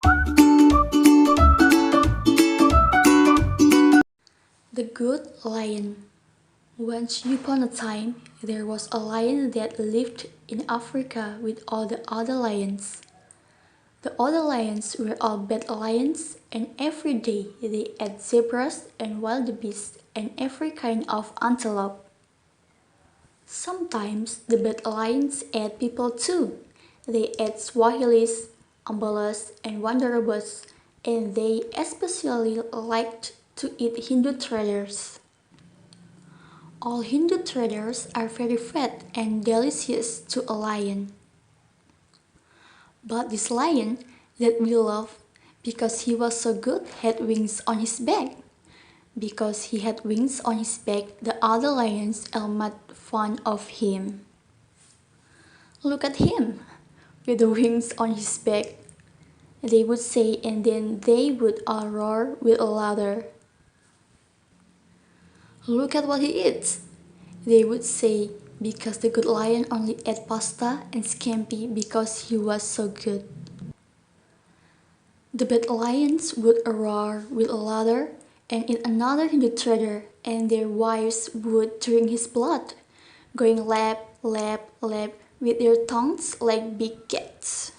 The Good Lion. Once upon a time, there was a lion that lived in Africa with all the other lions. The other lions were all bad lions, and every day they ate zebras and wildebeest and every kind of antelope. Sometimes the bad lions ate people too. They ate Swahilis, Ambalas, and Wanderers, and they especially liked to eat Hindu traders. All Hindu traders are very fat and delicious to a lion. But this lion that we love, because he was so good, had wings on his back. Because he had wings on his back, the other lions all made fun of him. Look at him, with the wings on his back, they would say, and then they would all roar with laughter. Look at what he eats, they would say, because the good lion only ate pasta and scampi because he was so good. The bad lions would roar with laughter and eat another Hindu trader, and their wives would drink his blood, going lap, lap, lap with their tongues like big cats.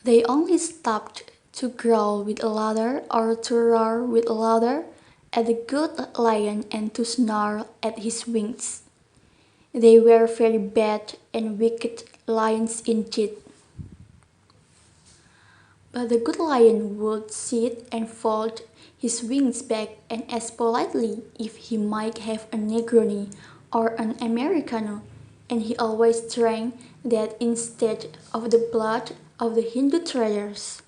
They only stopped to growl with laughter or to roar with laughter at the good lion and to snarl at his wings. They were very bad and wicked lions indeed. But the good lion would sit and fold his wings back and ask politely if he might have a Negroni or an Americano, and he always drank that instead of the blood of the Hindu traders.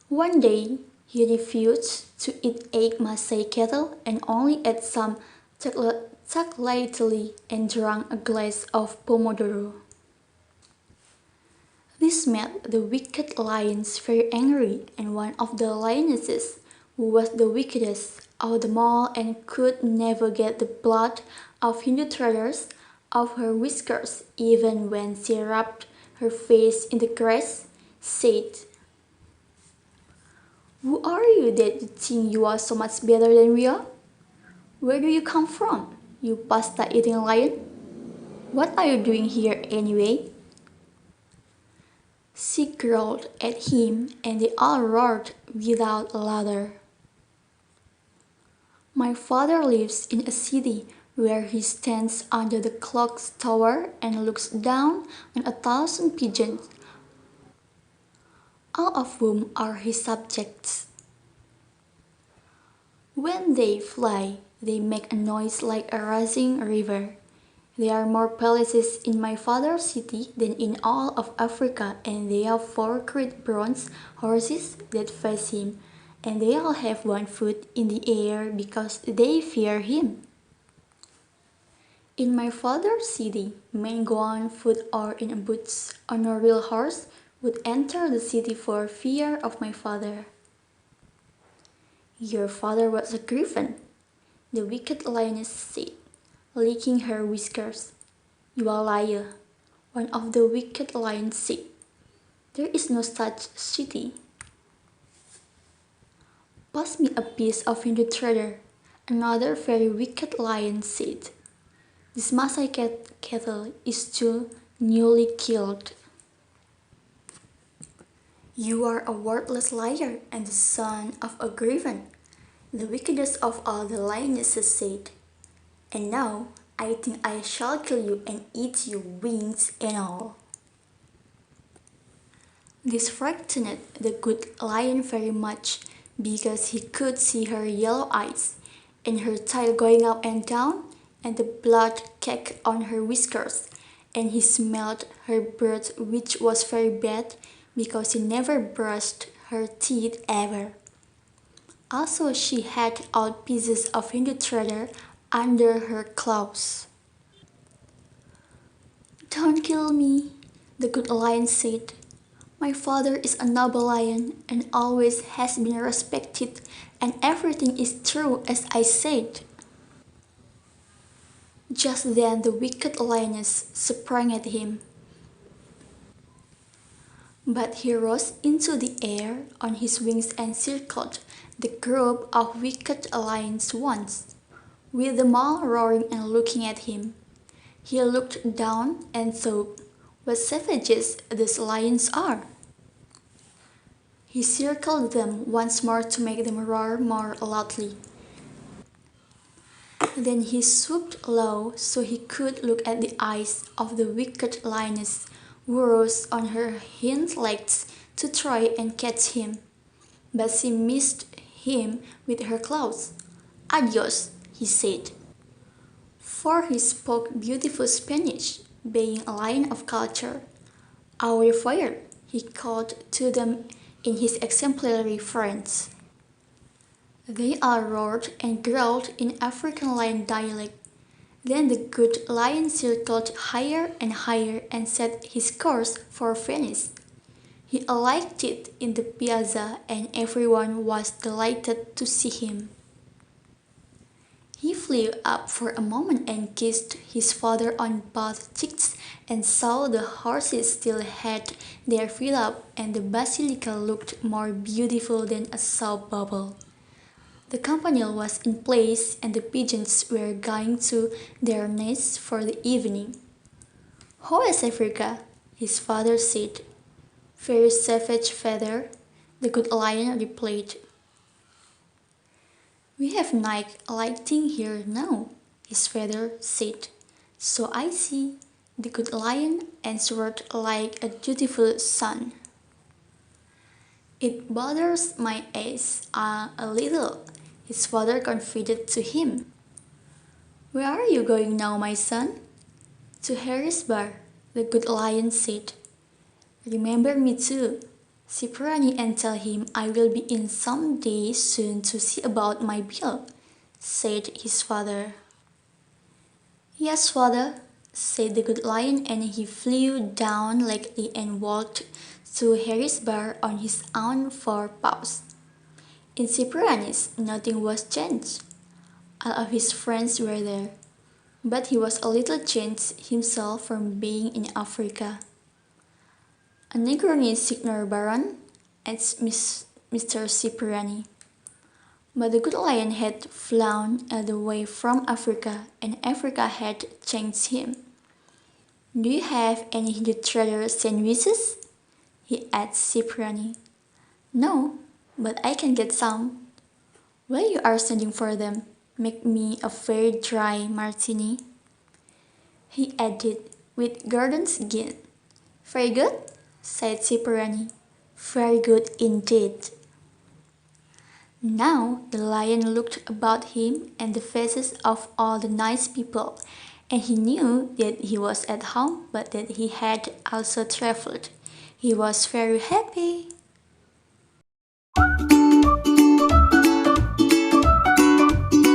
One day, he refused to eat egg masai kettle and only ate some chocolately and drank a glass of pomodoro. This made the wicked lions very angry, and one of the lionesses, who was the wickedest of them all and could never get the blood of Hindu traders off her whiskers even when she rubbed her face in the grass, said, "Who are you that you think you are so much better than we are? Where do you come from, you pasta-eating lion? What are you doing here anyway?" She growled at him, and they all roared without laughter. My father lives in a city where he stands under the clock tower and looks down on 1,000 pigeons, all of whom are his subjects. When they fly, they make a noise like a rushing river. There are more palaces in my father's city than in all of Africa, and they have 4 great bronze horses that face him, and they all have one foot in the air because they fear him. In my father's city, men go on foot or in boots on a real horse would enter the city for fear of my father. Your father was a griffin, the wicked lioness said, licking her whiskers. You are a liar, one of the wicked lions said. There is no such city. Pass me a piece of Hindu trader, another very wicked lion said. This Masai cattle is too newly killed. You are a worthless liar and the son of a griffin, the wickedest of all the lionesses said. And now I think I shall kill you and eat you, wings and all. This frightened the good lion very much because he could see her yellow eyes and her tail going up and down and the blood caked on her whiskers, and he smelled her breath, which was very bad because she never brushed her teeth ever. Also, she had old pieces of Hindu trader under her claws. Don't kill me, the good lion said. My father is a noble lion and always has been respected, and everything is true as I said. Just then the wicked lioness sprang at him. But he rose into the air on his wings and circled the group of wicked lions once, with them all roaring and looking at him. He looked down and thought, "What savages these lions are!" He circled them once more to make them roar more loudly. Then he swooped low so he could look at the eyes of the wicked lioness, who rose on her hind legs to try and catch him. But she missed him with her claws. "Adios," he said. For he spoke beautiful Spanish, being a lion of culture. "Au revoir," he called to them in his exemplary French. They all roared and growled in African lion dialect. Then the good lion circled higher and higher and set his course for Venice. He alighted in the piazza and everyone was delighted to see him. He flew up for a moment and kissed his father on both cheeks and saw the horses still had their fill up and the basilica looked more beautiful than a soap bubble. The campanile was in place and the pigeons were going to their nests for the evening. "How is Africa?" his father said. "Very savage, father," the good lion replied. "We have night lighting here now," his father said. "So I see," the good lion answered like a dutiful son. "It bothers my eyes a little," his father confided to him. "Where are you going now, my son?" "To Harrisburg," the good lion said. "Remember me too, Cipriani, and tell him I will be in some day soon to see about my bill," said his father. "Yes, father," said the good lion, and he flew down lightly and walked to Harrisburg on his own four paws. In Cipriani's nothing was changed. All of his friends were there, but he was a little changed himself from being in Africa. "A Negroni, Signor Baron?" asked Mr. Cipriani. But the good lion had flown away from Africa, and Africa had changed him. "Do you have any Hindu treasure sandwiches?" he asked Cipriani. "No, but I can get some." "While you are sending for them, make me a very dry martini," he added, "with garden gin." "Very good," said Cipriani. "Very good indeed." Now the lion looked about him and the faces of all the nice people, and he knew that he was at home, but that he had also traveled. He was very happy.